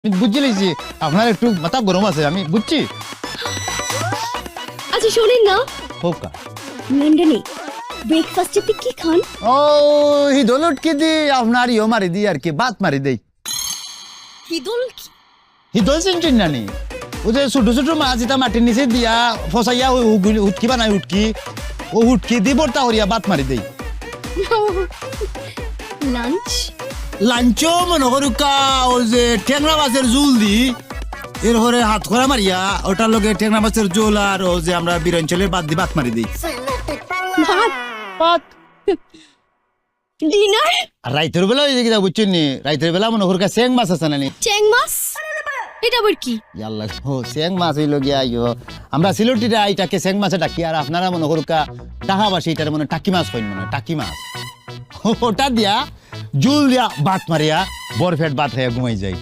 বুঝছি লিছি আপনার একটু মাথা গরম আছে আমি বুঝছি। আচ্ছা শোনেন না, হোক লন্ডনে ব্রেকফাস্টে কি খান? ও হিদল উটকি দি আপনার ইয়ে মারি দি আর কি বাত মারি দেই। হিদল হিদল চিনছেন না নি? ও যে ছোট ছোট মাছ এটা মাটির নিচে দিয়া ফসাইয়া উটকি বানাই উটকি ও উটকি দি বর্তা করিয়া বাত মারি দেই। লাঞ্চ? লাঞ্চও মনে করুকা ও যে টেংরা মাছের জোল দি এরপরে হাত খরা মারিয়া ওটার লগে টেংরা মাছের জোল আর ও যে আমরা বীরাঞ্চলের বাদ দি বাত মারি দিই। ভাত? বাত ডিনার? আর রাইতের বেলা ওই যে বুঝছেন নি রাইতের বেলা মনে করুকা চেং মাছ আছে না নি? চ্যাং মাছ? এটা আবার কি? ইয়াল্লা ও চেং মাছ হইল গিয়া আইও আমরা সিলেটিরা এইটাকে চেং মাছে ডাকি আর আপনারা মনে করুকা ঢাকাবাসী এটার মনে টাকি মাছ কইন মনে টাকি মাছ ওটা দিয়া জুল দিয়া বাত মারিয়া বরফেট বাত হয়ে ঘুমাই যায়।